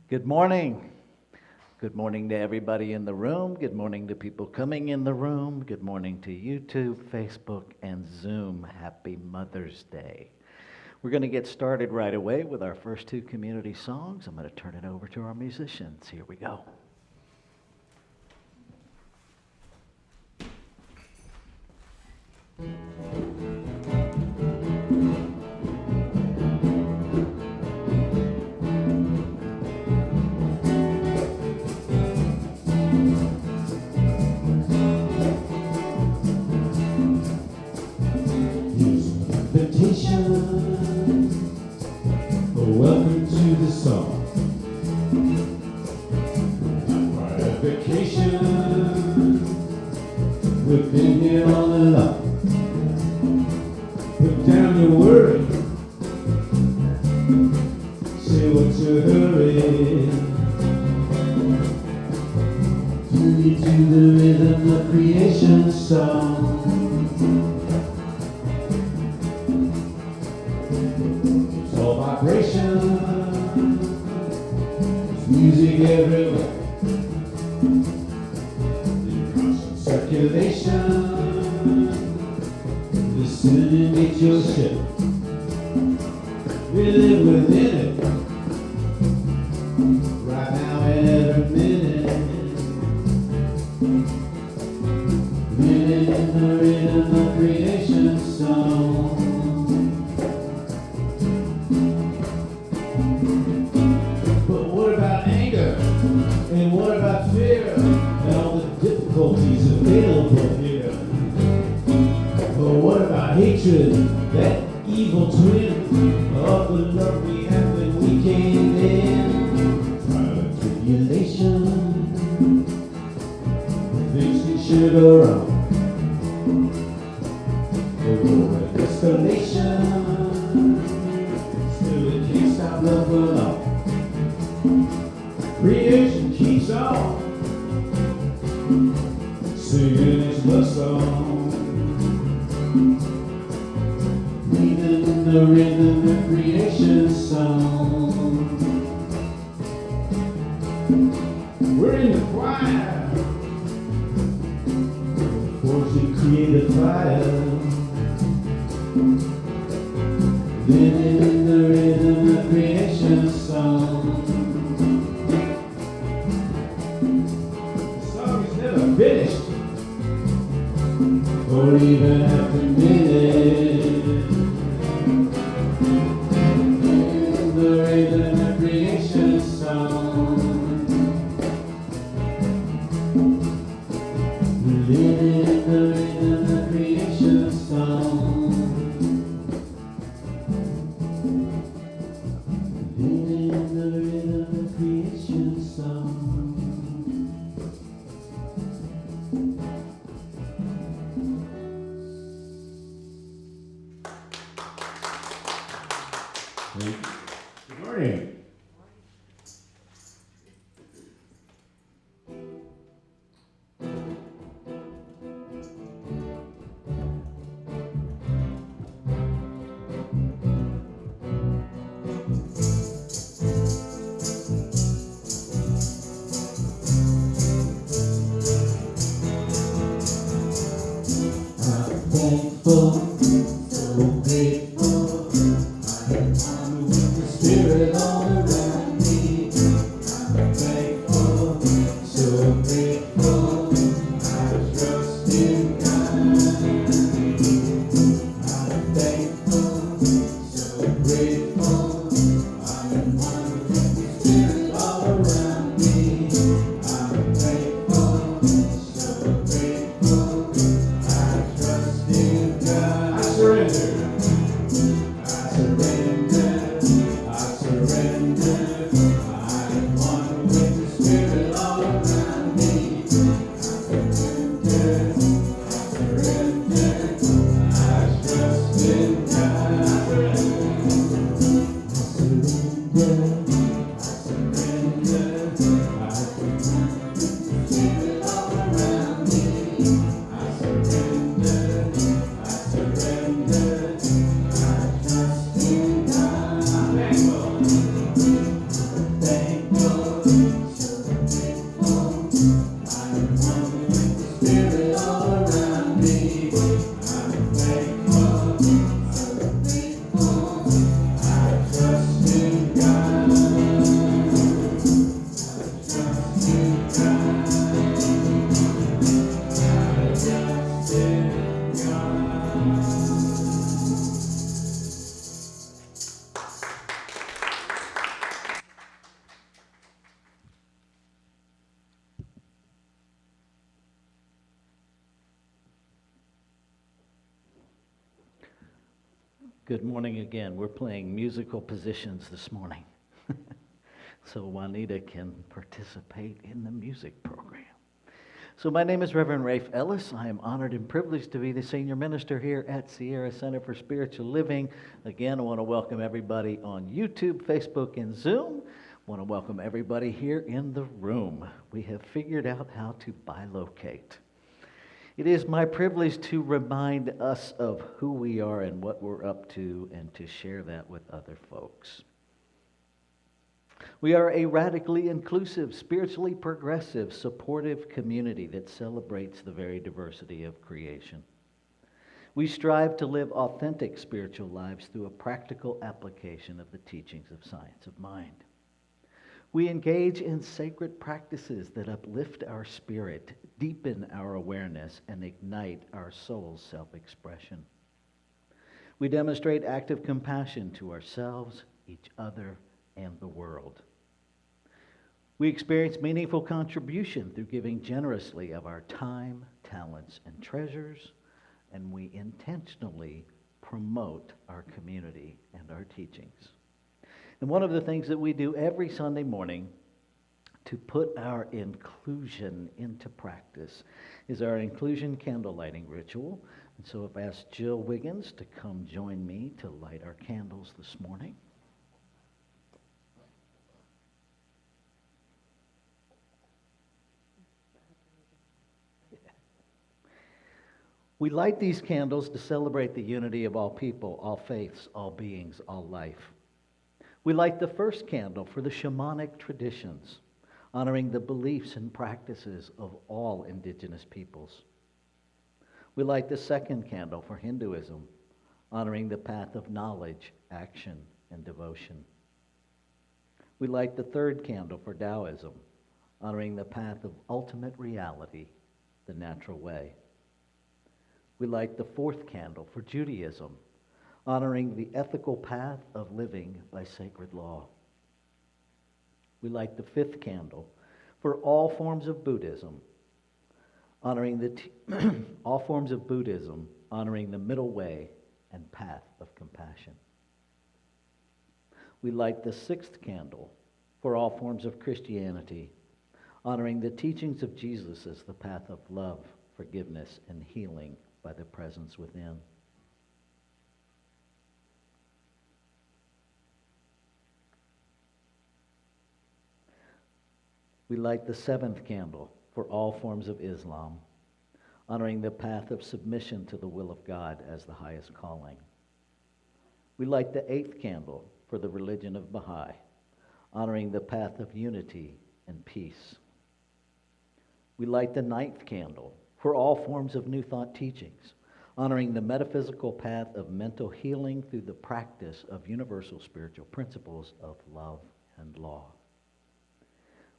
Good morning. Good morning to everybody in the room. Good morning to people coming in the room. Good morning to YouTube, Facebook, and Zoom. Happy Mother's Day. We're going to get started right away with our first two community songs. I'm going to turn it over to our musicians. Here we go. Welcome to the song. Our vacation. We've been here all along. Put down your worry. Say what's your hurry. Tune me to the rhythm of creation song. Vibration, there's music everywhere, in constant circulation. Listen and get your ship. We live within it, right now and every minute. Living in the rhythm of creation song. And what about fear and all the difficulties available here? But what about hatred, that evil twin of the love we had when we came in? Trial and tribulation, things can sure go wrong. The war and escalation, still it can't stop love for long. Creation keeps on singing its love song, breathing in the rhythm of creation song. We're in the choir, forcing creative fire, living in the rhythm of creation song. Finished, or even after minute. In the rhythm of creation song, living in the rhythm of creation song, living in the rhythm of creation song. Good morning. I'm thankful, so grateful. I'm with the Spirit all around me. I'm thankful, so grateful. I trust in God. I'm thankful, so grateful. I'm one with the Spirit all around me. I'm thankful, so grateful. I trust in God. I surrender. I surrender. I surrender. I'm one with the Spirit all around me. I surrender. I surrender. I trust in God. I surrender. I surrender. I surrender. Spirit all around me. Good morning again. We're playing musical positions this morning. So Juanita can participate in the music program. So my name is Reverend Rafe Ellis. I am honored and privileged to be the senior minister here at Sierra Center for Spiritual Living. Again, I want to welcome everybody on YouTube, Facebook, and Zoom. I want to welcome everybody here in the room. We have figured out how to bilocate. It is my privilege to remind us of who we are and what we're up to and to share that with other folks. We are a radically inclusive, spiritually progressive, supportive community that celebrates the very diversity of creation. We strive to live authentic spiritual lives through a practical application of the teachings of science of mind. We engage in sacred practices that uplift our spirit, deepen our awareness, and ignite our soul's self-expression. We demonstrate active compassion to ourselves, each other, and the world. We experience meaningful contribution through giving generously of our time, talents, and treasures, and we intentionally promote our community and our teachings. And one of the things that we do every Sunday morning to put our inclusion into practice is our inclusion candle lighting ritual. And so I've asked Jill Wiggins to come join me to light our candles this morning. We light these candles to celebrate the unity of all people, all faiths, all beings, all life. We light the first candle for the shamanic traditions, honoring the beliefs and practices of all indigenous peoples. We light the second candle for Hinduism, honoring the path of knowledge, action, and devotion. We light the third candle for Taoism, honoring the path of ultimate reality, the natural way. We light the fourth candle for Judaism, honoring the ethical path of living by sacred law. We light the fifth candle for all forms of Buddhism, honoring all forms of Buddhism, honoring the middle way and path of compassion. We light the sixth candle for all forms of Christianity, honoring the teachings of Jesus as the path of love, forgiveness, and healing by the presence within. We light the seventh candle for all forms of Islam, honoring the path of submission to the will of God as the highest calling. We light the eighth candle for the religion of Baha'i, honoring the path of unity and peace. We light the ninth candle for all forms of New Thought teachings, honoring the metaphysical path of mental healing through the practice of universal spiritual principles of love and law.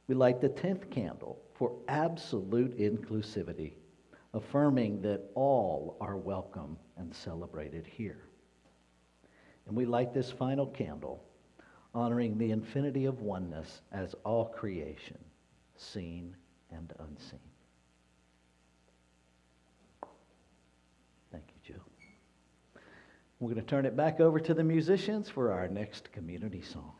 We light the 10th candle for absolute inclusivity, affirming that all are welcome and celebrated here. And we light this final candle, honoring the infinity of oneness as all creation, seen and unseen. Thank you, Jill. We're going to turn it back over to the musicians for our next community song.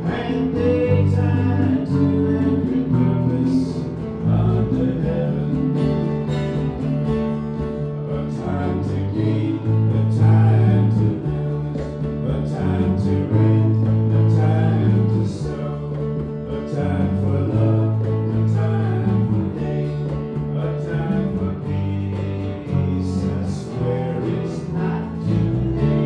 and they tied to every purpose under heaven. A time to gain, a time to lose, a time to rent, a time to sow, a time for love, a time for hate, a time for peace. I swear it's not too late.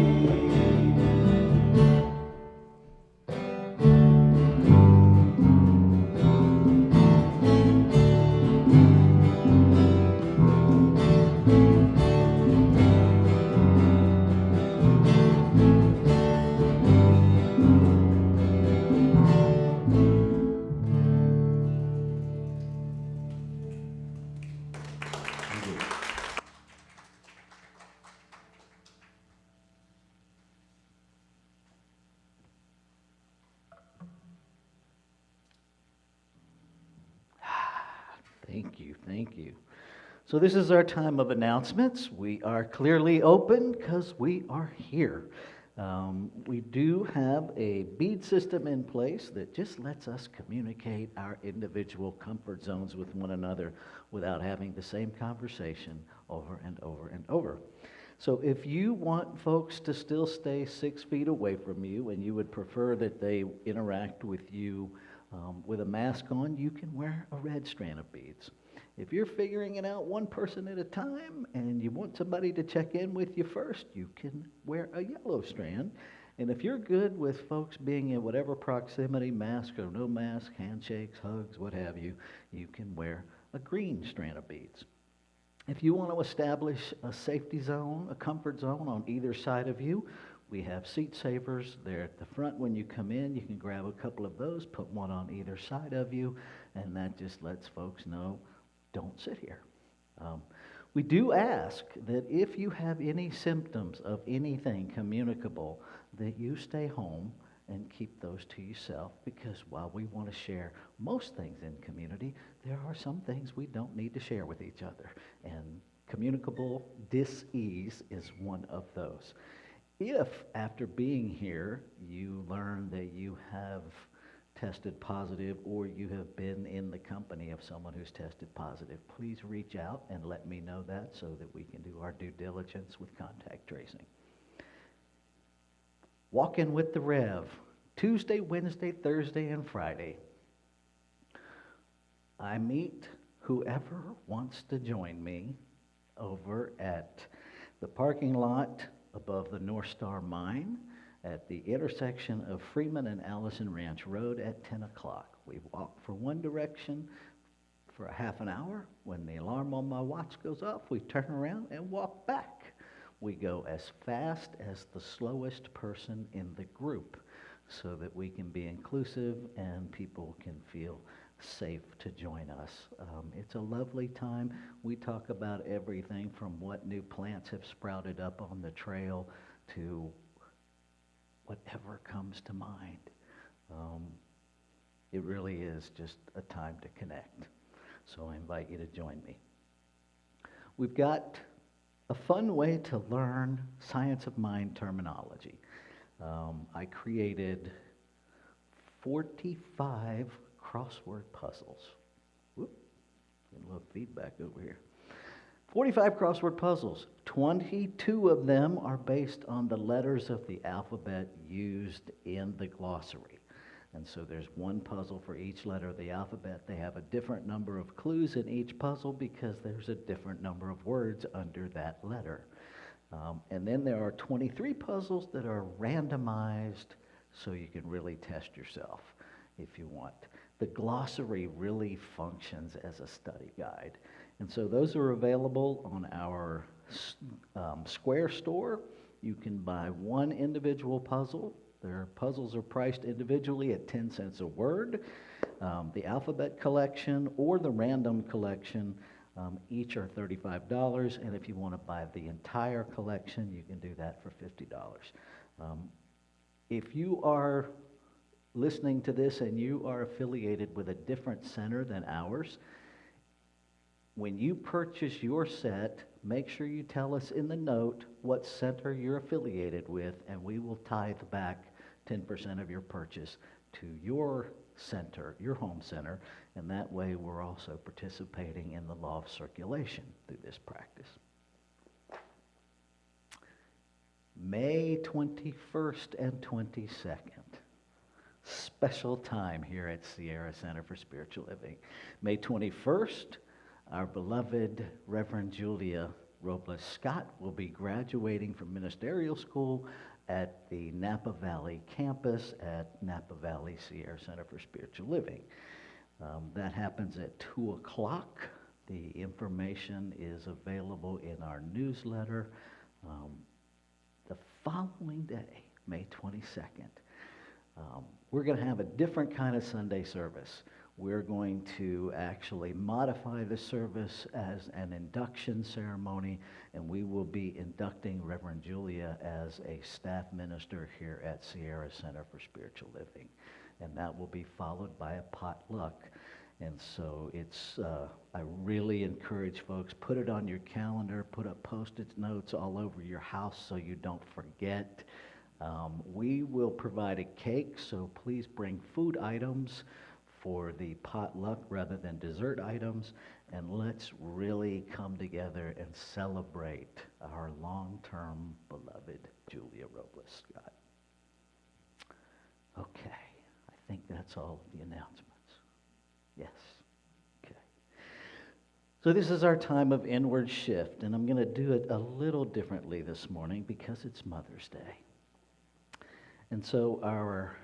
Thank you, thank you. So this is our time of announcements. We are clearly open because we are here. We do have a bead system in place that just lets us communicate our individual comfort zones with one another without having the same conversation over and over and over. So if you want folks to still stay 6 feet away from you and you would prefer that they interact with you with a mask on, you can wear a red strand of beads. If you're figuring it out one person at a time and you want somebody to check in with you first, you can wear a yellow strand. And if you're good with folks being in whatever proximity, mask or no mask, handshakes, hugs, what have you, you can wear a green strand of beads. If you want to establish a safety zone, a comfort zone on either side of you, we have seat savers. They're at the front when you come in. You can grab a couple of those, put one on either side of you, and that just lets folks know, don't sit here. We do ask that if you have any symptoms of anything communicable, that you stay home and keep those to yourself, because while we want to share most things in community, there are some things we don't need to share with each other, and communicable dis-ease is one of those. If, after being here, you learn that you have tested positive or you have been in the company of someone who's tested positive, please reach out and let me know that so that we can do our due diligence with contact tracing. Walk in with the Rev, Tuesday, Wednesday, Thursday, and Friday. I meet whoever wants to join me over at the parking lot above the North Star Mine at the intersection of Freeman and Allison Ranch Road at 10 o'clock. We walk for one direction for a half an hour. When the alarm on my watch goes off, we turn around and walk back. We go as fast as the slowest person in the group so that we can be inclusive and people can feel safe to join us. It's a lovely time. We talk about everything from what new plants have sprouted up on the trail to whatever comes to mind. It really is just a time to connect. So I invite you to join me. We've got a fun way to learn science of mind terminology. I created 45 crossword puzzles. Whoop, getting a little feedback over here. 45 crossword puzzles. 22 of them are based on the letters of the alphabet used in the glossary. And so there's one puzzle for each letter of the alphabet. They have a different number of clues in each puzzle because there's a different number of words under that letter. And then there are 23 puzzles that are randomized so you can really test yourself if you want. The glossary really functions as a study guide. And so those are available on our Square store. You can buy one individual puzzle. Their puzzles are priced individually at 10 cents a word. The alphabet collection or the random collection, each are $35. And if you want to buy the entire collection, you can do that for $50. If you are listening to this and you are affiliated with a different center than ours, when you purchase your set, make sure you tell us in the note what center you're affiliated with, and we will tithe back 10% of your purchase to your center, your home center, and that way we're also participating in the law of circulation through this practice. May 21st and 22nd, special time here at Sierra Center for Spiritual Living. May 21st, our beloved Reverend Julia Robles Scott will be graduating from ministerial school at the Napa Valley campus at Napa Valley Sierra Center for Spiritual Living. That happens at 2 o'clock. The information is available in our newsletter. The following day, May 22nd, we're going to have a different kind of Sunday service. We're going to actually modify the service as an induction ceremony, and we will be inducting Reverend Julia as a staff minister here at Sierra Center for Spiritual Living. And that will be followed by a potluck. And so I really encourage folks, put it on your calendar, put up Post-it notes all over your house so you don't forget. We will provide a cake, so please bring food items for the potluck rather than dessert items, and let's really come together and celebrate our long-term beloved Julia Robles Scott. Okay, I think that's all of the announcements. Yes, okay. So this is our time of inward shift, and I'm going to do it a little differently this morning because it's Mother's Day. And so our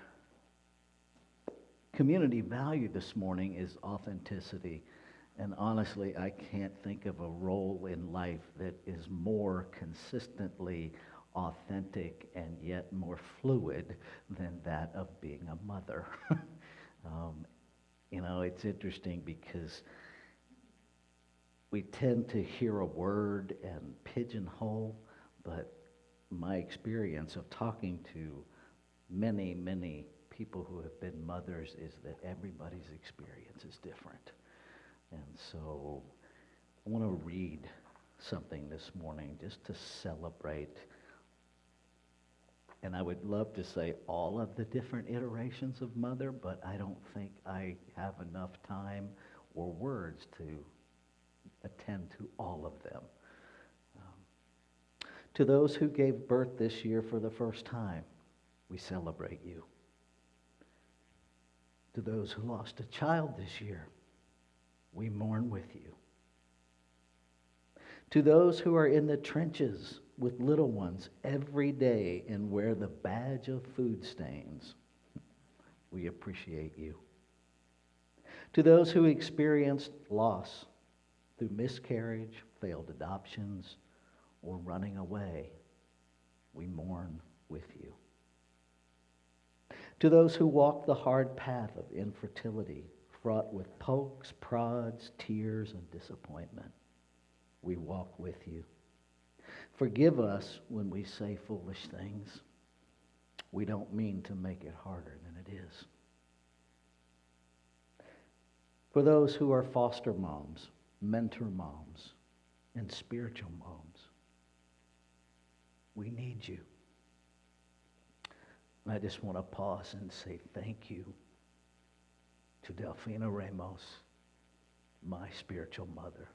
community value this morning is authenticity. And honestly, I can't think of a role in life that is more consistently authentic and yet more fluid than that of being a mother. It's interesting because we tend to hear a word and pigeonhole, but my experience of talking to many, many people who have been mothers is that everybody's experience is different. And so I want to read something this morning just to celebrate. And I would love to say all of the different iterations of mother, but I don't think I have enough time or words to attend to all of them. To those who gave birth this year for the first time, we celebrate you. To those who lost a child this year, we mourn with you. To those who are in the trenches with little ones every day and wear the badge of food stains, we appreciate you. To those who experienced loss through miscarriage, failed adoptions, or running away, we mourn with you. To those who walk the hard path of infertility, fraught with pokes, prods, tears, and disappointment, we walk with you. Forgive us when we say foolish things. We don't mean to make it harder than it is. For those who are foster moms, mentor moms, and spiritual moms, we need you. I just want to pause and say thank you to Delfina Ramos, my spiritual mother.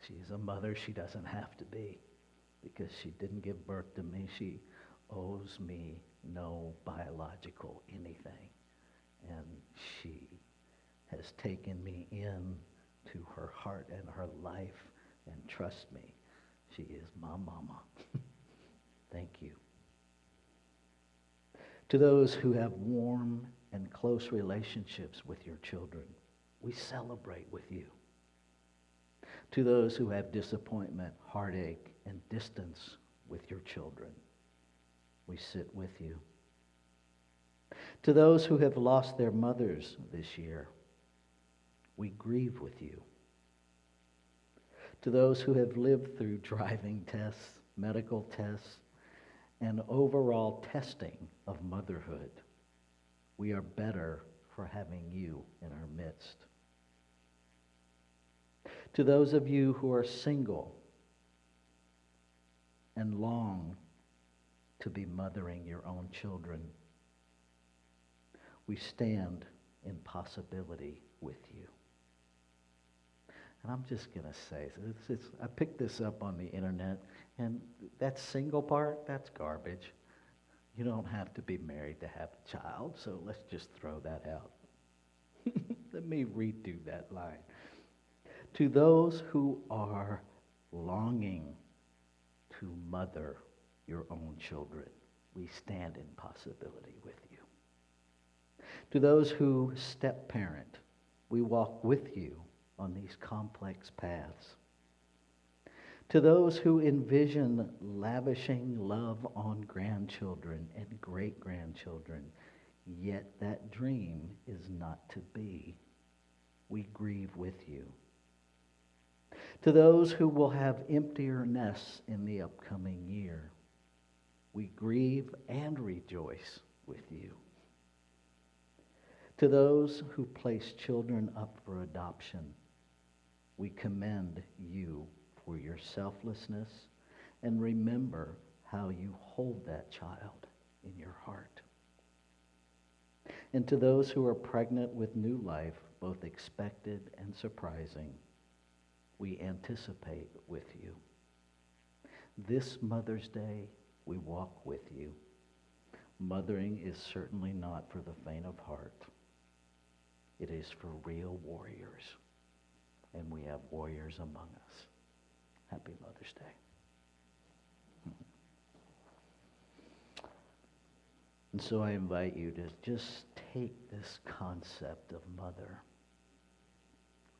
She is a mother she doesn't have to be because she didn't give birth to me. She owes me no biological anything. And she has taken me in to her heart and her life, and trust me, she is my mama. Thank you. To those who have warm and close relationships with your children, we celebrate with you. To those who have disappointment, heartache, and distance with your children, we sit with you. To those who have lost their mothers this year, we grieve with you. To those who have lived through driving tests, medical tests, and overall testing of motherhood, we are better for having you in our midst. To those of you who are single and long to be mothering your own children, we stand in possibility with you. And I'm just going to say, I picked this up on the internet, and that single part, that's garbage. You don't have to be married to have a child, so let's just throw that out. Let me redo that line. To those who are longing to mother your own children, we stand in possibility with you. To those who step-parent, we walk with you on these complex paths. To those who envision lavishing love on grandchildren and great-grandchildren, yet that dream is not to be, we grieve with you. To those who will have emptier nests in the upcoming year, we grieve and rejoice with you. To those who place children up for adoption, we commend you for your selflessness and remember how you hold that child in your heart. And to those who are pregnant with new life, both expected and surprising, we anticipate with you. This Mother's Day, we walk with you. Mothering is certainly not for the faint of heart. It is for real warriors. And we have warriors among us. Happy Mother's Day. And so I invite you to just take this concept of mother,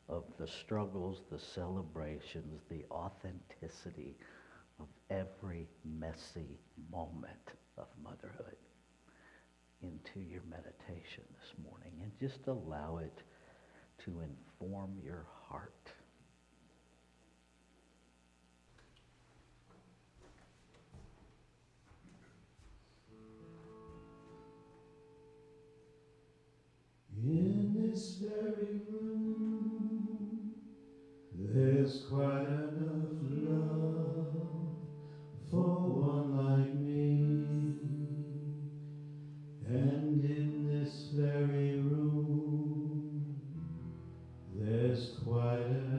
of the struggles, the celebrations, the authenticity of every messy moment of motherhood into your meditation this morning, and just allow it to inform your heart. In this very room, there's quite enough love for one like me. And in this very room, there's quite enough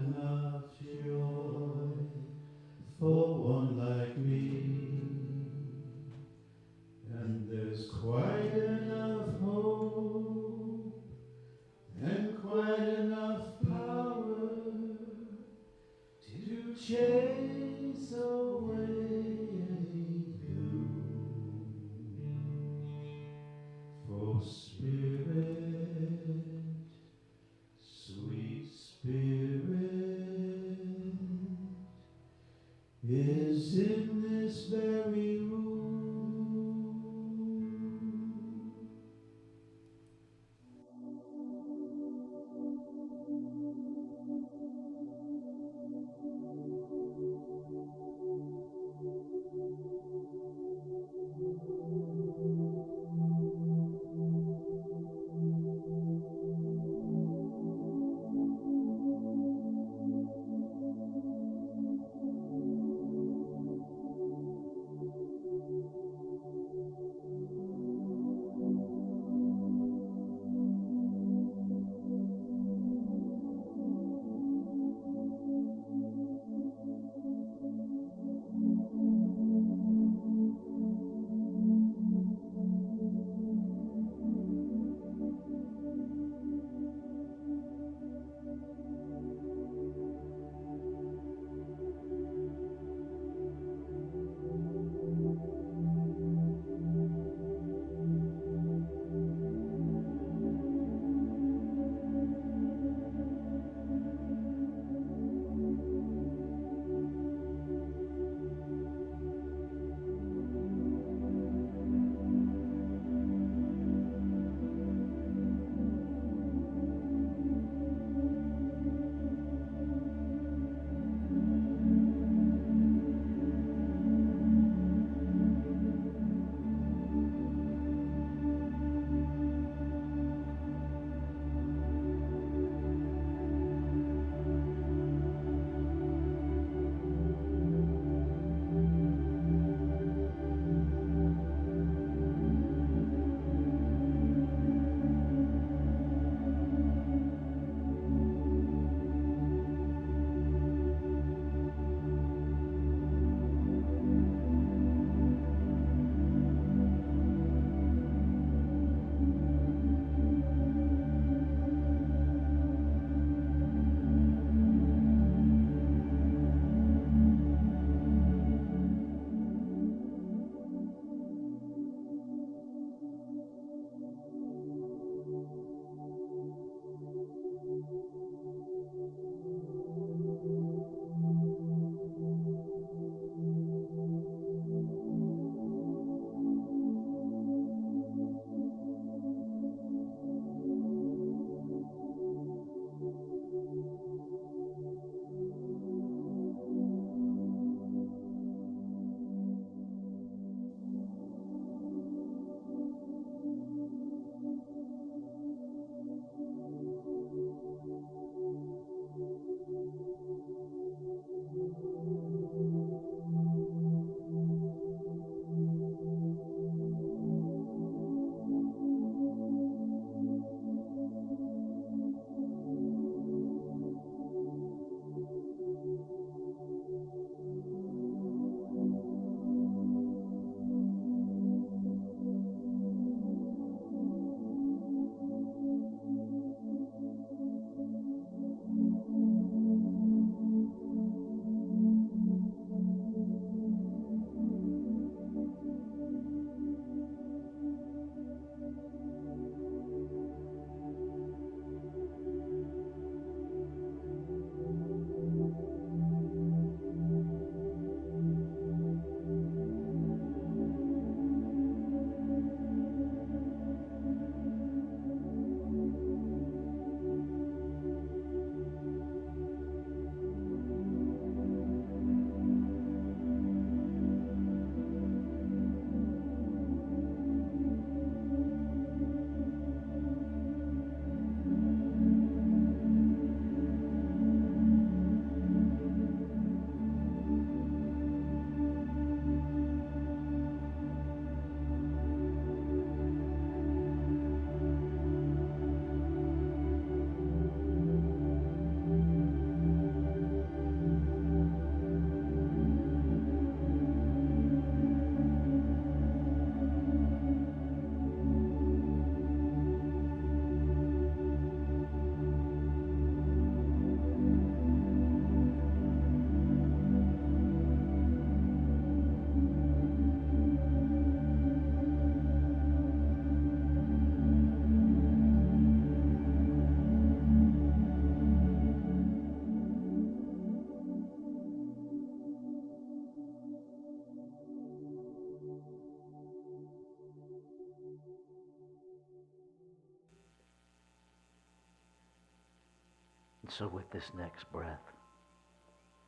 And so with this next breath,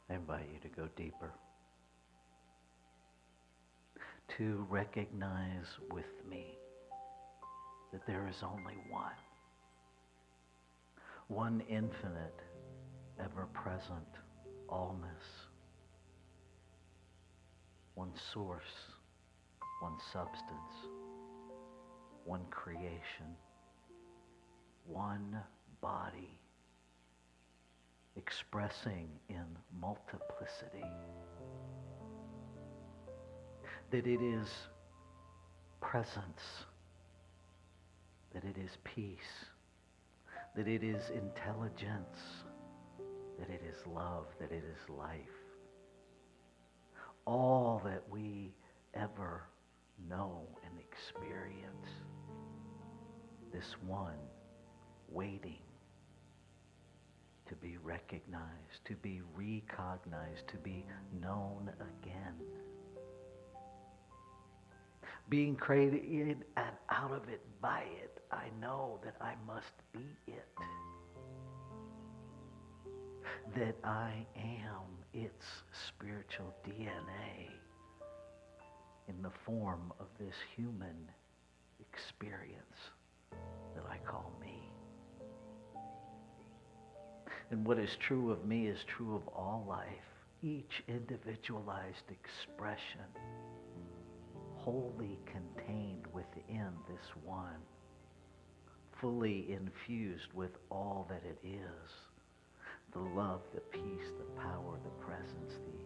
I invite you to go deeper, to recognize with me that there is only one infinite, ever-present allness, one source, one substance, one creation, one body, expressing in multiplicity. That it is presence, that it is peace, that it is intelligence, that it is love, that it is life. All that we ever know and experience, this one waiting to be recognized, to be recognized, to be known again. Being created and out of it, by it, I know that I must be it. That I am its spiritual DNA in the form of this human experience that I call me. And what is true of me is true of all life. Each individualized expression, wholly contained within this one, fully infused with all that it is. The love, the peace, the power, the presence, the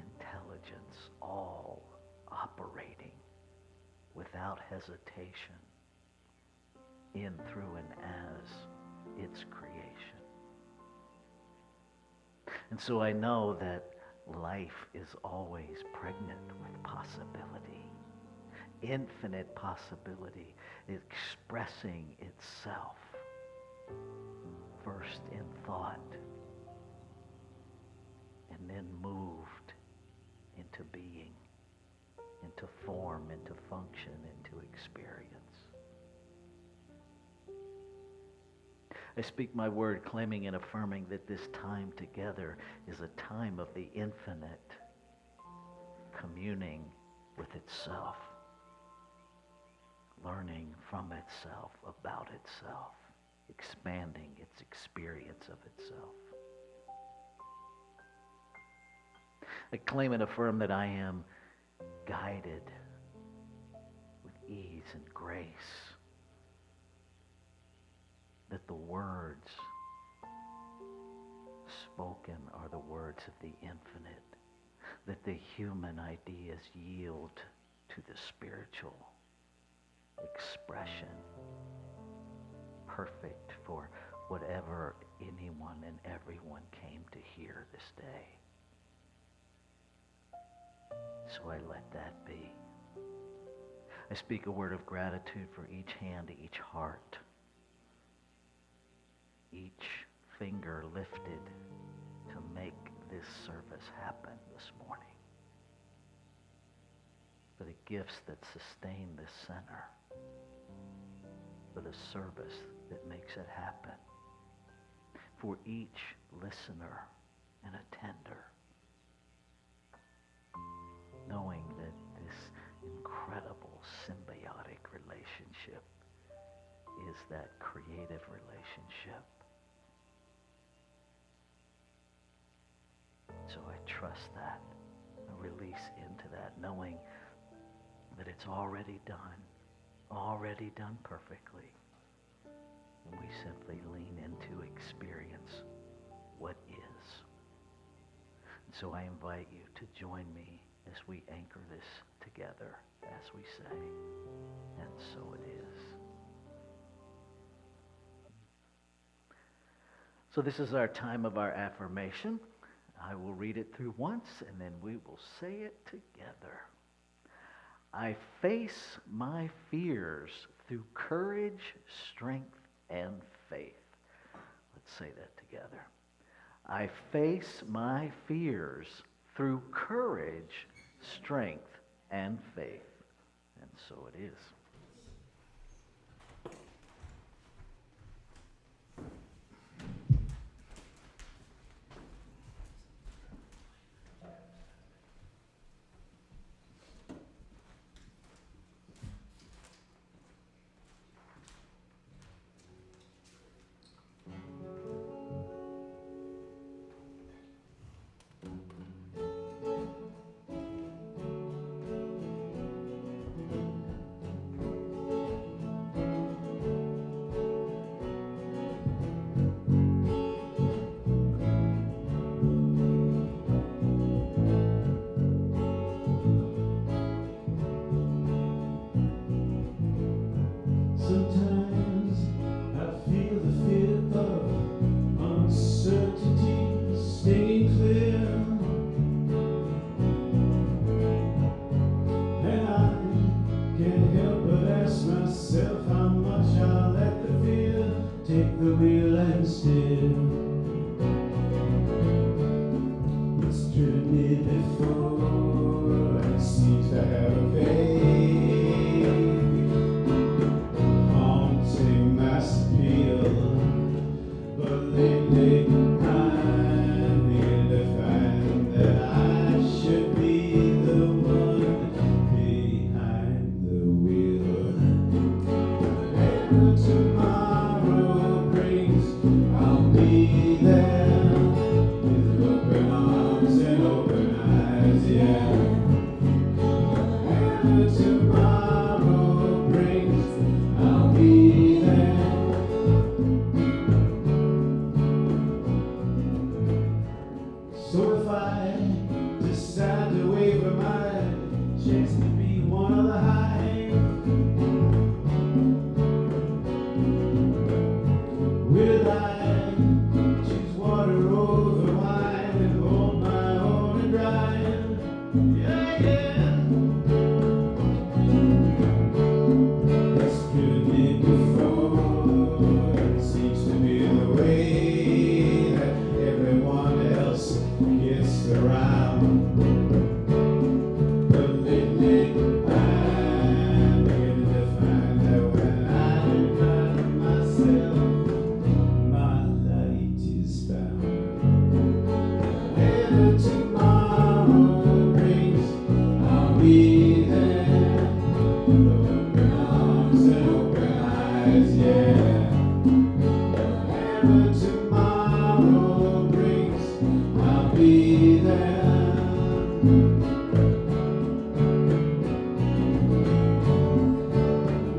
intelligence, all operating without hesitation in, through, and as its creation. And so I know that life is always pregnant with possibility, infinite possibility, expressing itself first in thought and then moved into being, into form, into function, into experience. I speak my word, claiming and affirming that this time together is a time of the infinite communing with itself, learning from itself, about itself, expanding its experience of itself. I claim and affirm that I am guided with ease and grace, that the words spoken are the words of the infinite, that the human ideas yield to the spiritual expression, perfect for whatever anyone and everyone came to hear this day. So I let that be. I speak a word of gratitude for each hand, each heart, each finger lifted to make this service happen this morning. For the gifts that sustain this center, for the service that makes it happen, for each listener and attender, knowing that this incredible symbiotic relationship is that creative relationship. So I trust that, I release into that, knowing that it's already done perfectly. And we simply lean into experience what is. And so I invite you to join me as we anchor this together, as we say, and so it is. So this is our time of our affirmation. I will read it through once, and then we will say it together. I face my fears through courage, strength, and faith. Let's say that together. I face my fears through courage, strength, and faith. And so it is. myself how much I'll let the fear take the wheel and steer. It's driven me before and seems to have a vague, haunting mass appeal. But lately I'm beginning to find that I should be the one behind the wheel. Whenever tomorrow brings, I'll be there with open arms and open eyes, yeah. Whenever tomorrow brings, I'll be there. So if I decide to waver my chance to be one of the hive, will I choose water over wine and hold my own and drive? Yeah, yeah. It's good me before. It seems to be the way that everyone else gets around. But lately I'm beginning to find that when I do find myself, my light is found. Whenever tomorrow brings, I'll be there with open arms and open eyes, yeah. Whenever tomorrow brings, I'll be there.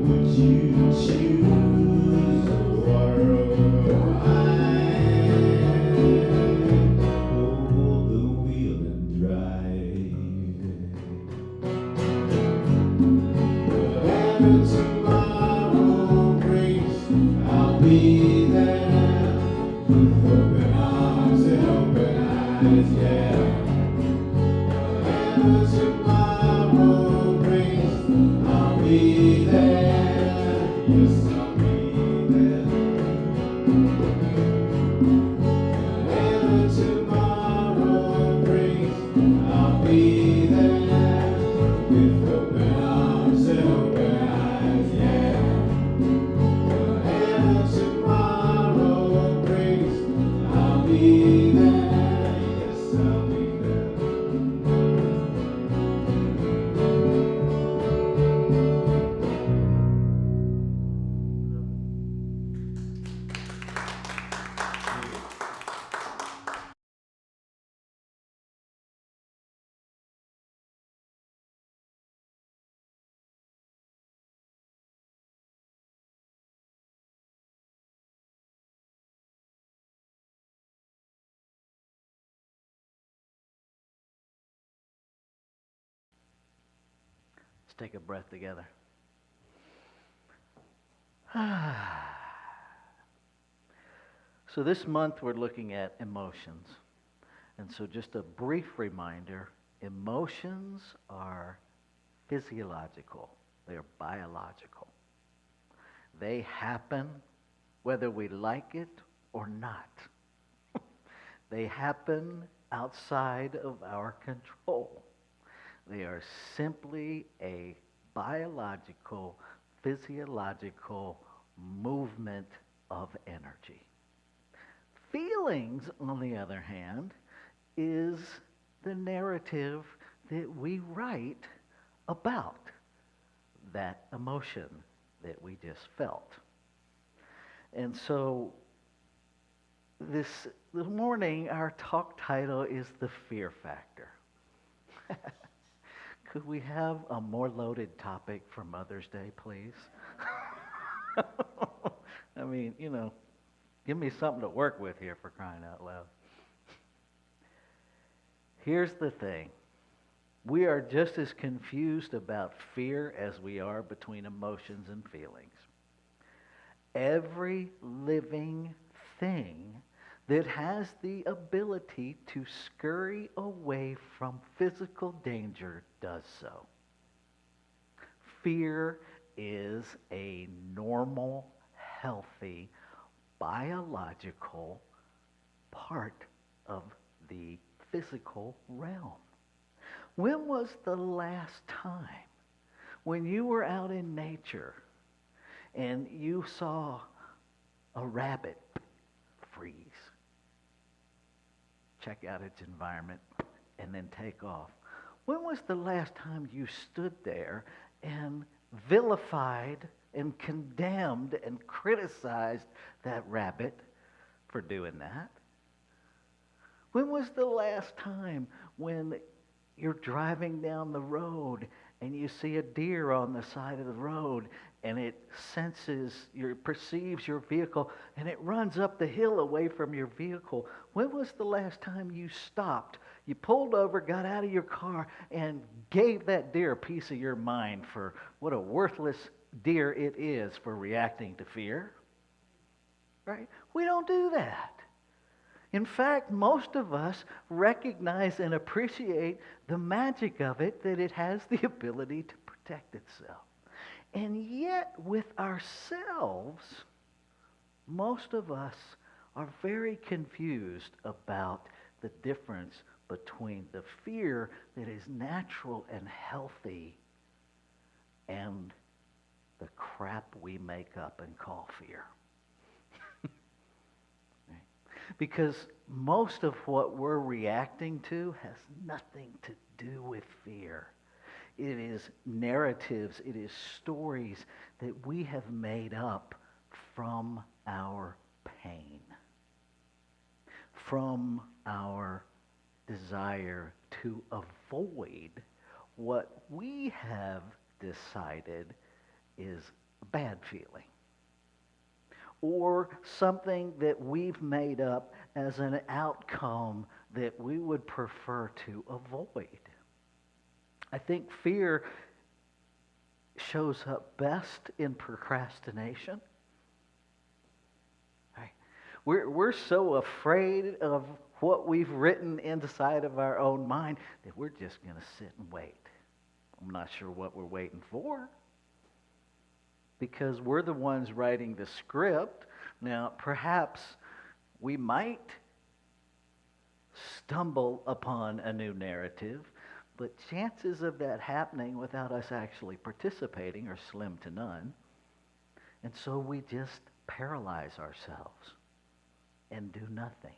Would you choose water over wine? Hold the wheel and drive. Whatever tomorrow brings, I'll be there with open arms and open eyes, yeah. Whatever tomorrow brings, I'll be there. Yes, I'll be there. Whatever tomorrow brings, I'll be there with open arms and open eyes, yeah. Whatever tomorrow brings, I'll be there. Yes, I'll be there. Let's take a breath together. So this month we're looking at emotions. And so just a brief reminder, emotions are physiological. They are biological. They happen whether we like it or not. They happen outside of our control. They are simply a biological, physiological movement of energy. Feelings, on the other hand, is the narrative that we write about that emotion that we just felt. And so this morning, our talk title is The Fear Factor. Could we have a more loaded topic for Mother's Day, please? I mean, give me something to work with here, for crying out loud. Here's the thing. We are just as confused about fear as we are between emotions and feelings. Every living thing that has the ability to scurry away from physical danger does so. Fear is a normal, healthy, biological part of the physical realm. When was the last time when you were out in nature and you saw a rabbit freeze, check out its environment, and then take off? When was the last time you stood there and vilified and condemned and criticized that rabbit for doing that? When was the last time when you're driving down the road and you see a deer on the side of the road and it perceives your vehicle and it runs up the hill away from your vehicle? When was the last time you stopped? You pulled over, got out of your car, and gave that deer a piece of your mind for what a worthless deer it is for reacting to fear? Right? We don't do that. In fact, most of us recognize and appreciate the magic of it, that it has the ability to protect itself. And yet, with ourselves, most of us are very confused about the difference between the fear that is natural and healthy and the crap we make up and call fear. Because most of what we're reacting to has nothing to do with fear. It is narratives, it is stories that we have made up from our pain, from our desire to avoid what we have decided is a bad feeling, or something that we've made up as an outcome that we would prefer to avoid. I think fear shows up best in procrastination. Right? We're so afraid of what we've written inside of our own mind that we're just going to sit and wait. I'm not sure what we're waiting for, because we're the ones writing the script. Now, perhaps we might stumble upon a new narrative, but chances of that happening without us actually participating are slim to none. And so we just paralyze ourselves and do nothing.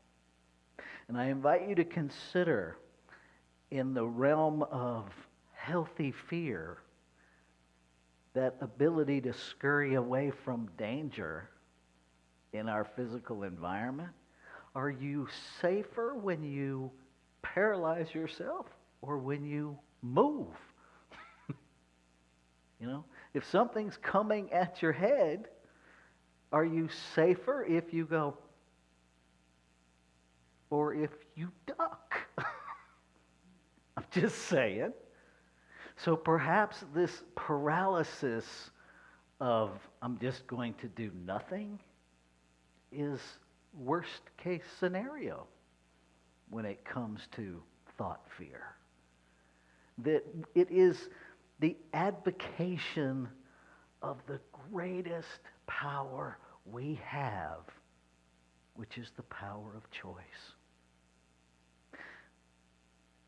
And I invite you to consider, in the realm of healthy fear, that ability to scurry away from danger in our physical environment. Are you safer when you paralyze yourself or when you move? You know, if something's coming at your head, are you safer if you go, or if you duck? I'm just saying. So perhaps this paralysis of I'm just going to do nothing is worst case scenario when it comes to thought fear. That it is the advocation of the greatest power we have, which is the power of choice.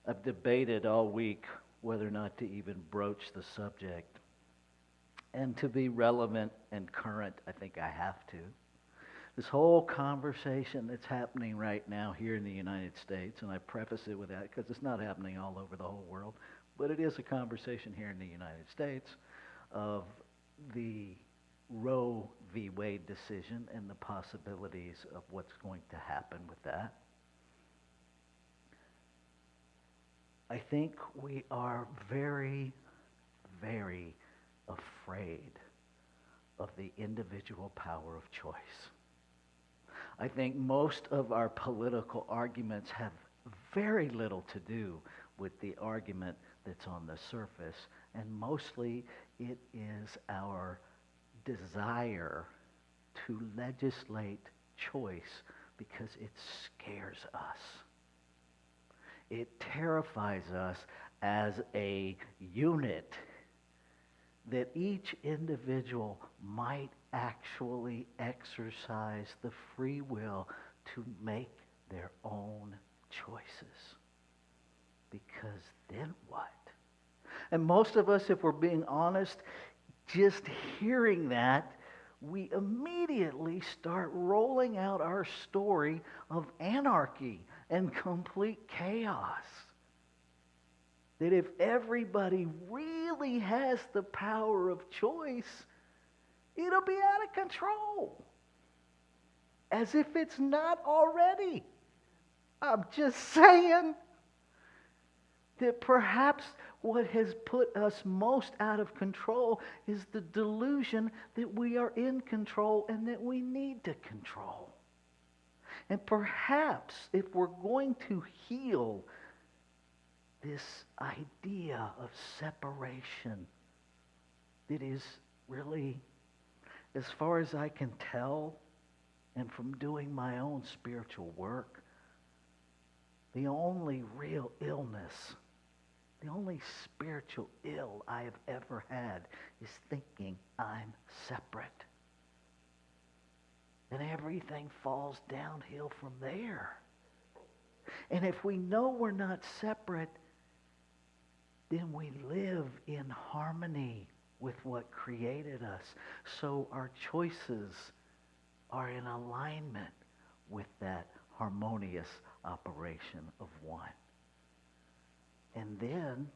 I've debated all week whether or not to even broach the subject. And to be relevant and current, I think I have to. This whole conversation that's happening right now here in the United States, and I preface it with that because it's not happening all over the whole world, but it is a conversation here in the United States of the Roe v. Wade decision and the possibilities of what's going to happen with that. I think we are very, very afraid of the individual power of choice. I think most of our political arguments have very little to do with the argument that's on the surface, and mostly it is our desire to legislate choice because it scares us. It terrifies us as a unit that each individual might actually exercise the free will to make their own choices. Because then what? And most of us, if we're being honest, just hearing that, we immediately start rolling out our story of anarchy and complete chaos. That if everybody really has the power of choice, it'll be out of control. As if it's not already. I'm just saying that perhaps what has put us most out of control is the delusion that we are in control and that we need to control. And perhaps if we're going to heal this idea of separation that is really, as far as I can tell, and from doing my own spiritual work, the only real illness, the only spiritual ill I have ever had is thinking I'm separate. And everything falls downhill from there. And if we know we're not separate, then we live in harmony with what created us. So our choices are in alignment with that harmonious operation of one. And then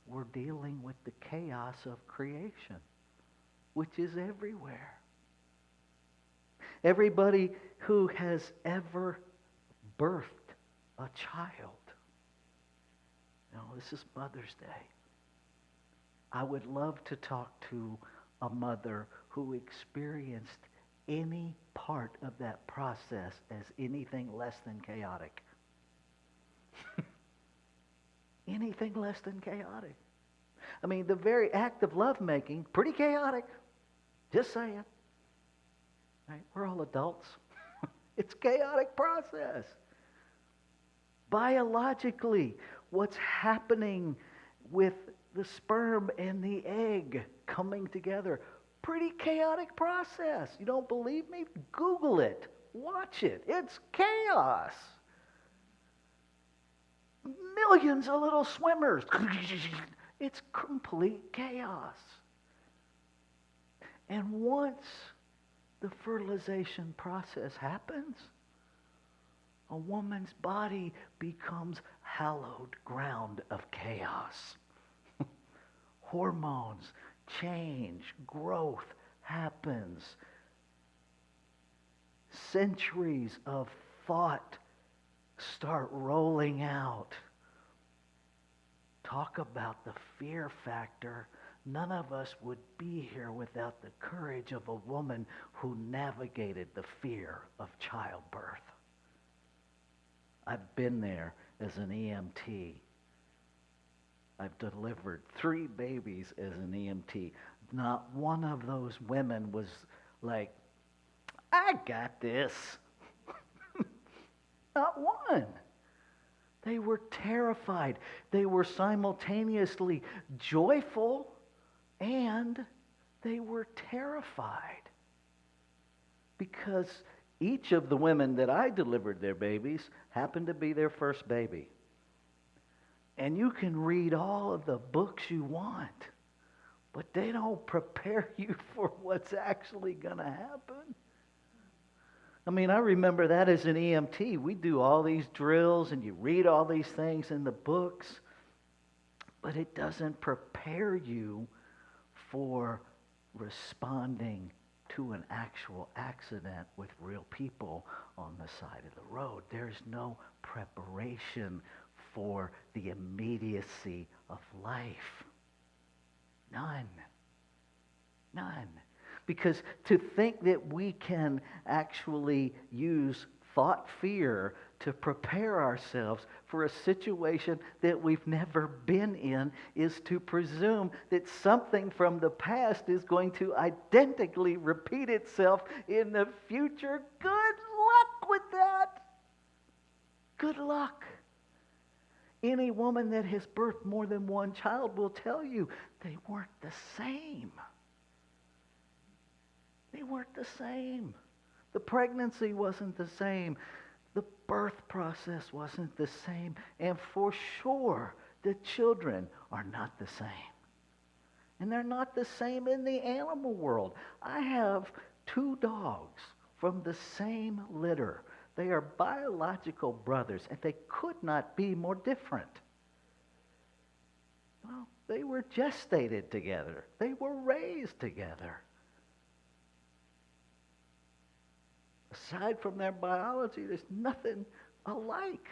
we're dealing with the chaos of creation, which is everywhere. Everybody who has ever birthed a child. This is Mother's Day. I would love to talk to a mother who experienced any part of that process as anything less than chaotic. Anything less than chaotic. I mean, the very act of lovemaking, pretty chaotic. Just saying. Right? We're all adults. It's a chaotic process. Biologically, what's happening with the sperm and the egg coming together, pretty chaotic process. You don't believe me? Google it. Watch it. It's chaos. Millions of little swimmers. It's complete chaos. And once the fertilization process happens, a woman's body becomes hallowed ground of chaos. Hormones change, growth happens. Centuries of thought start rolling out. Talk about the fear factor. None of us would be here without the courage of a woman who navigated the fear of childbirth. I've been there as an EMT. I've delivered 3 babies as an EMT. Not one of those women was like, I got this. Not one. They were terrified. They were simultaneously joyful and they were terrified. Because each of the women that I delivered their babies happened to be their first baby. And you can read all of the books you want, but they don't prepare you for what's actually going to happen. I mean, I remember that as an EMT. We do all these drills and you read all these things in the books, but it doesn't prepare you for responding to an actual accident with real people on the side of the road. There's no preparation for the immediacy of life. None. None. Because to think that we can actually use thought fear to prepare ourselves for a situation that we've never been in is to presume that something from the past is going to identically repeat itself in the future. Good luck with that. Good luck. Any woman that has birthed more than one child will tell you they weren't the same. They weren't the same. The pregnancy wasn't the same. The birth process wasn't the same. And for sure, the children are not the same. And they're not the same in the animal world. I have 2 dogs from the same litter. They are biological brothers, and they could not be more different. Well, they were gestated together. They were raised together. Aside from their biology, there's nothing alike.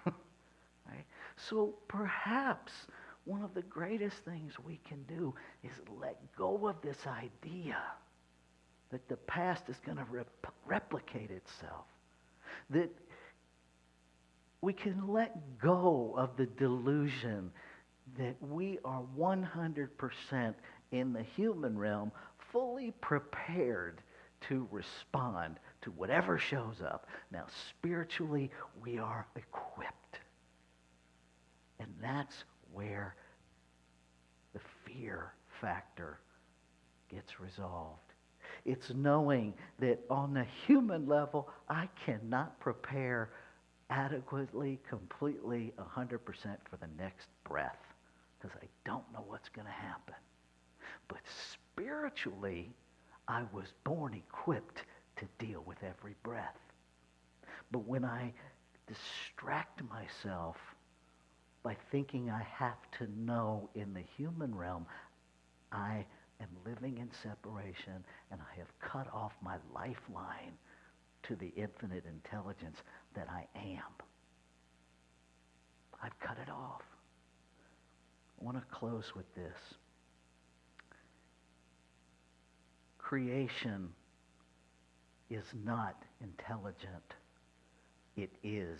Right? So perhaps one of the greatest things we can do is let go of this idea that the past is going to replicate itself. That we can let go of the delusion that we are 100% in the human realm fully prepared to respond to whatever shows up. Now, spiritually, we are equipped. And that's where the fear factor gets resolved. It's knowing that on the human level, I cannot prepare adequately, completely, 100% for the next breath because I don't know what's going to happen. But spiritually, I was born equipped to deal with every breath. But when I distract myself by thinking I have to know in the human realm, I am living in separation and I have cut off my lifeline to the infinite intelligence that I am. I've cut it off. I want to close with this. Creation is not intelligent. It is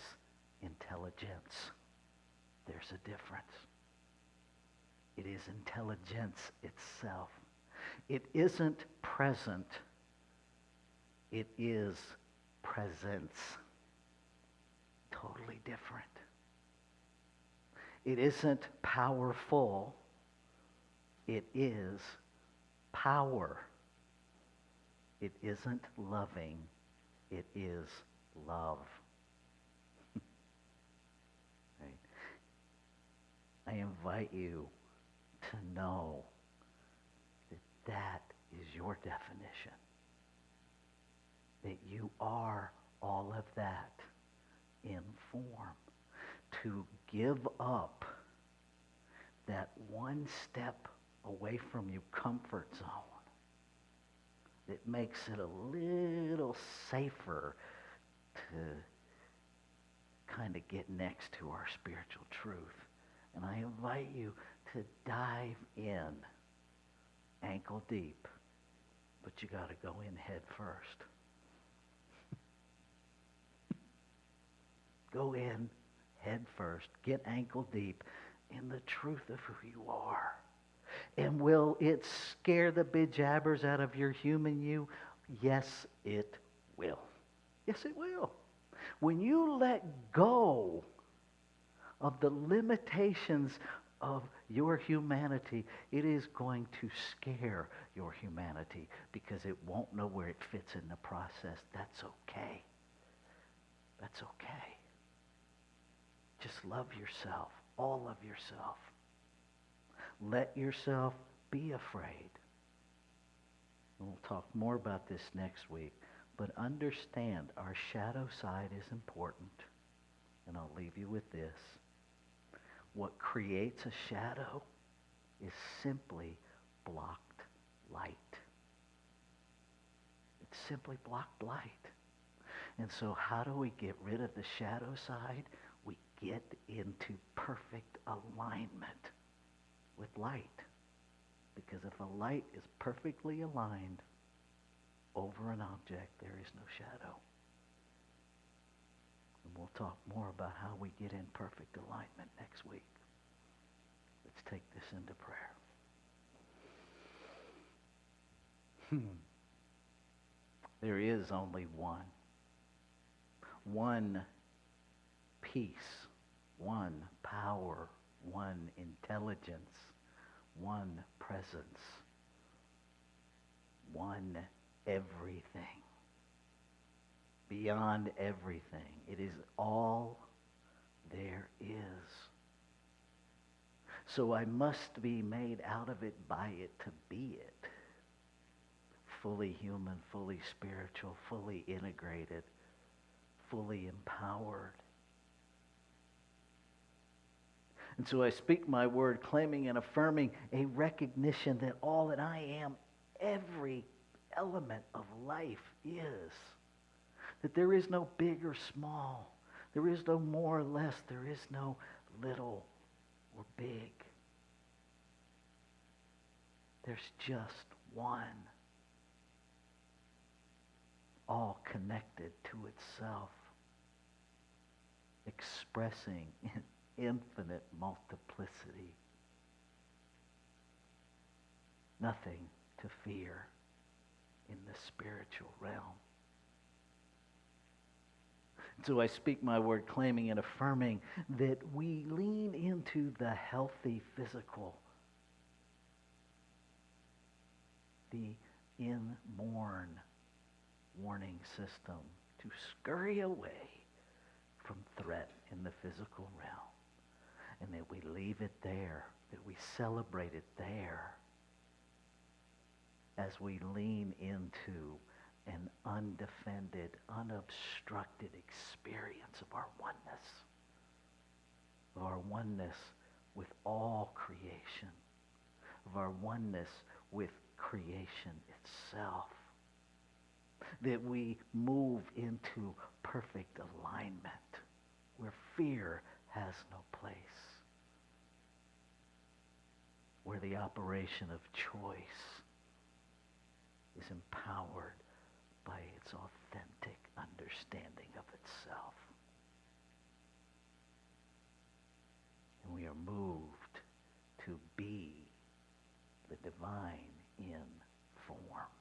intelligence. There's a difference. It is intelligence itself. It isn't present. It is presence. Totally different. It isn't powerful. It is power. It isn't loving. It is love. Right? I invite you to know that that is your definition. That you are all of that in form. To give up that one step away from your comfort zone. It makes it a little safer to kind of get next to our spiritual truth. And I invite you to dive in ankle deep, but you got to go in head first. Go in head first. Get ankle deep in the truth of who you are. And will it scare the bejabbers out of your human you? Yes, it will. Yes, it will. When you let go of the limitations of your humanity, it is going to scare your humanity because it won't know where it fits in the process. That's okay. That's okay. Just love yourself, all of yourself. Let yourself be afraid. And we'll talk more about this next week. But understand our shadow side is important. And I'll leave you with this. What creates a shadow is simply blocked light. It's simply blocked light. And so how do we get rid of the shadow side? We get into perfect alignment with light. Because if a light is perfectly aligned over an object, there is no shadow. And we'll talk more about how we get in perfect alignment next week. Let's take this into prayer. There is only one peace, one power, one intelligence, one presence, one everything. Beyond everything. It is all there is. So I must be made out of it, by it, to be it. Fully human, fully spiritual, fully integrated, fully empowered. And so I speak my word, claiming and affirming a recognition that all that I am, every element of life is. That there is no big or small. There is no more or less. There is no little or big. There's just one. All connected to itself. Expressing in infinite multiplicity. Nothing to fear in the spiritual realm. So I speak my word, claiming and affirming that we lean into the healthy physical, the inborn warning system to scurry away from threat in the physical realm, and that we leave it there, that we celebrate it there as we lean into an undefended, unobstructed experience of our oneness with all creation, of our oneness with creation itself, that we move into perfect alignment where fear has no place, where the operation of choice is empowered by its authentic understanding of itself. And we are moved to be the divine in form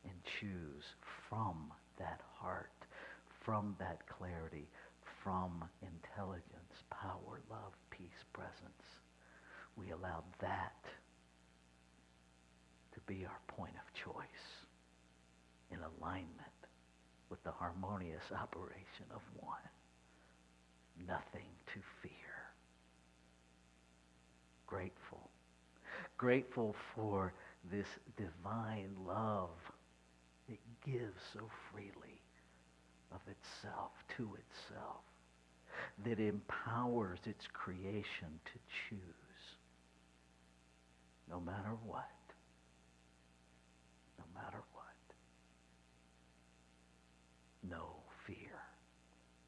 and choose from that heart, from that clarity, from intelligence, power, love, peace, presence. We allow that to be our point of choice, in alignment with the harmonious operation of one. Nothing to fear. Grateful. Grateful for this divine love that gives so freely of itself to itself, that empowers its creation to choose, no matter what. No matter what. No fear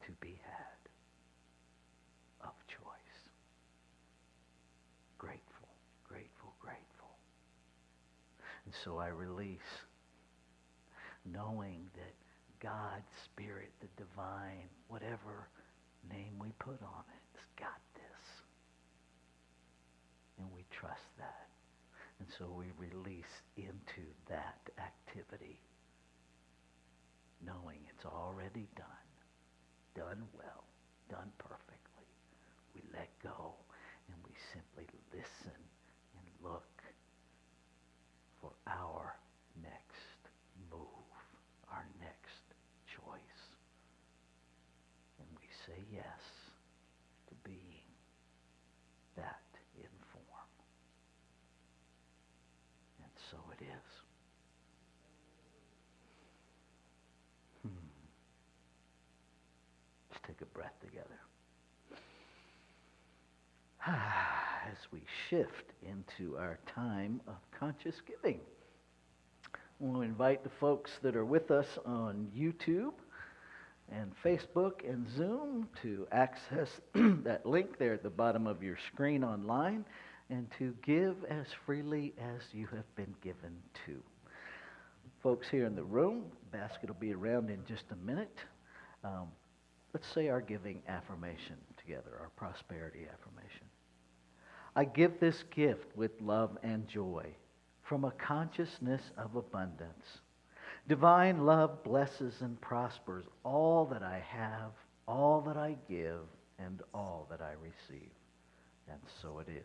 to be had of choice. Grateful, grateful, grateful. And so I release, knowing that God, Spirit, the divine, whatever name we put on it, has got this. And we trust that. And so we release into that activity, knowing it's already done, done well, done perfectly. We let go and we simply listen and look for our next move, our next choice. And we say yes to being that in form. And so it is. Let's take a breath together. As we shift into our time of conscious giving, I want to invite the folks that are with us on YouTube and Facebook and Zoom to access that link there at the bottom of your screen online and to give as freely as you have been given to. Folks here in the room, basket will be around in just a minute. Let's say our giving affirmation together, our prosperity affirmation. I give this gift with love and joy from a consciousness of abundance. Divine love blesses and prospers all that I have, all that I give, and all that I receive. And so it is.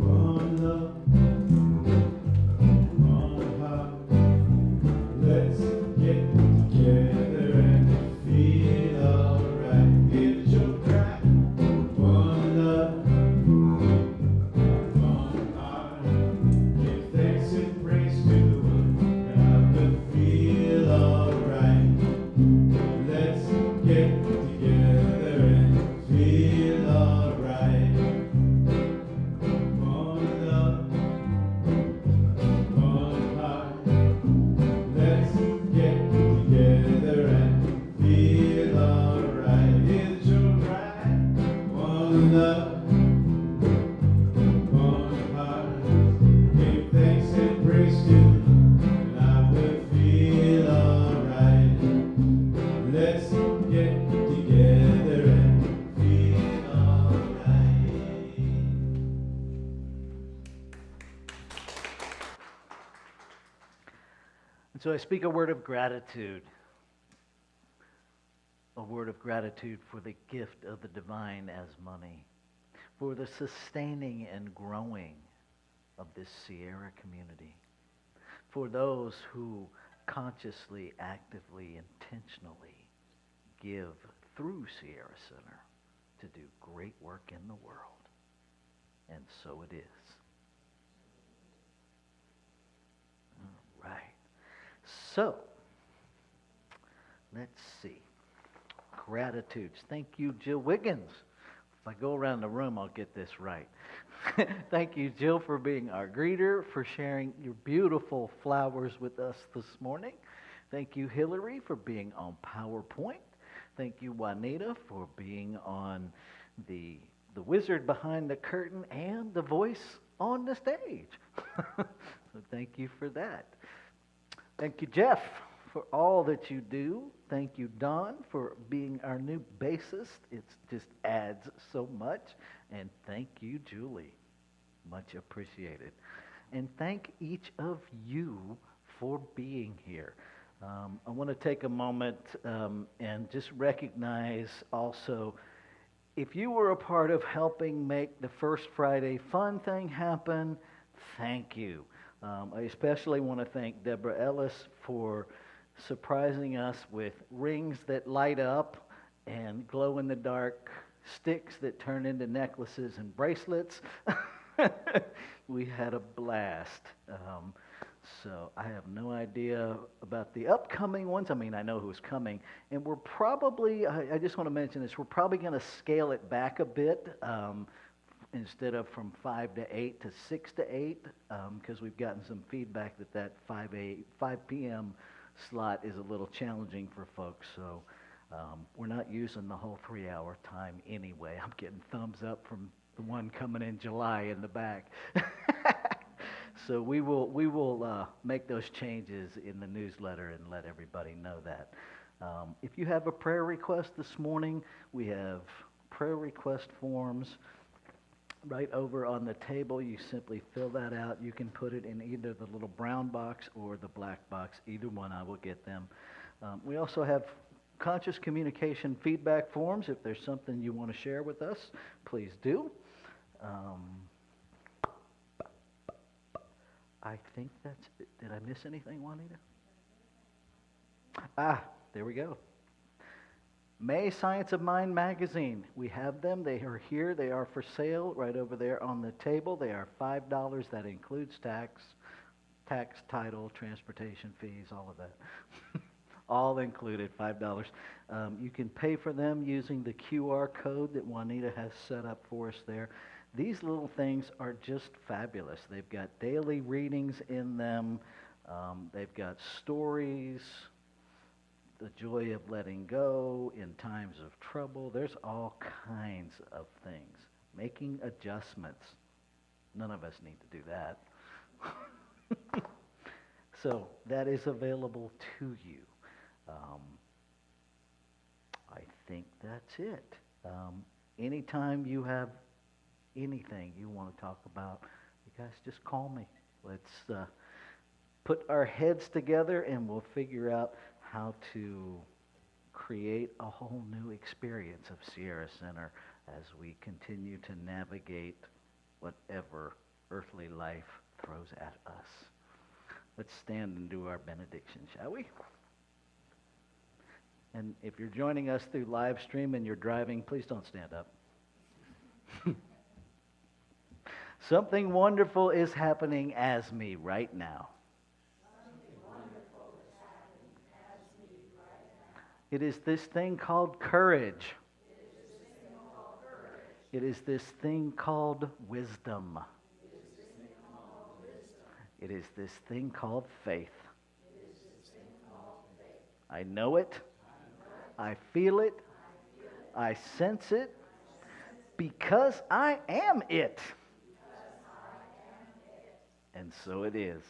One love, one heart. Let's get together and feel alright. It's your cry. One love, one heart. Give thanks and praise to the one, and I will feel alright. Let's get together and feel alright. One love, one heart. Let's get together and feel alright. It's alright. One love, one heart. Give thanks and praise to Him, and I will feel alright. Let's get together and feel alright. And so I speak a word of gratitude. A word of gratitude for the gift of the divine as money, for the sustaining and growing of this Sierra community, for those who consciously, actively, intentionally give through Sierra Center to do great work in the world. And so it is. All right. So, let's see. Gratitudes. Thank you, Jill Wiggins. If I go around the room, I'll get this right. Thank you, Jill, for being our greeter, for sharing your beautiful flowers with us this morning. Thank you, Hillary, for being on PowerPoint. Thank you, Juanita, for being on the wizard behind the curtain and the voice on the stage. So thank you for that. Thank you, Jeff, for all that you do. Thank you, Don, for being our new bassist. It just adds so much. And thank you, Julie. Much appreciated. And thank each of you for being here. I want to take a moment and just recognize also, if you were a part of helping make the First Friday Fun thing happen, thank you. I especially want to thank Deborah Ellis for surprising us with rings that light up and glow-in-the-dark sticks that turn into necklaces and bracelets. We had a blast. So I have no idea about the upcoming ones. I mean, I know who's coming. And we're probably, I just want to mention this, we're probably going to scale it back a bit. Instead of from 5 to 8 to 6 to 8, because we've gotten some feedback that 5 p.m. slot is a little challenging for folks. So we're not using the whole 3-hour time anyway. I'm getting thumbs up from the one coming in July in the back. So we will make those changes in the newsletter and let everybody know that. If you have a prayer request this morning, we have prayer request forms right over on the table. You simply fill that out. You can put it in either the little brown box or the black box. Either one, I will get them. We also have conscious communication feedback forms. If there's something you want to share with us, please do. I think that's it. Did I miss anything, Juanita? There we go. May Science of Mind magazine. We have them. They are here. They are for sale right over there on the table. They are $5. That includes tax, title, transportation fees, all of that. All included, $5. You can pay for them using the QR code that Juanita has set up for us there. These little things are just fabulous. They've got daily readings in them. They've got stories, the joy of letting go in times of trouble. There's all kinds of things. Making adjustments. None of us need to do that. So that is available to you. I think that's it. Anytime you have anything you want to talk about, you guys just call me. Let's put our heads together and we'll figure out how to create a whole new experience of Sierra Center as we continue to navigate whatever earthly life throws at us. Let's stand and do our benediction, shall we? And if you're joining us through live stream and you're driving, please don't stand up. Something wonderful is happening as me right now. It is this thing called courage. It is this thing called wisdom. It is this thing called faith. I know it. I feel it. I sense it. Because I am it. And so it is.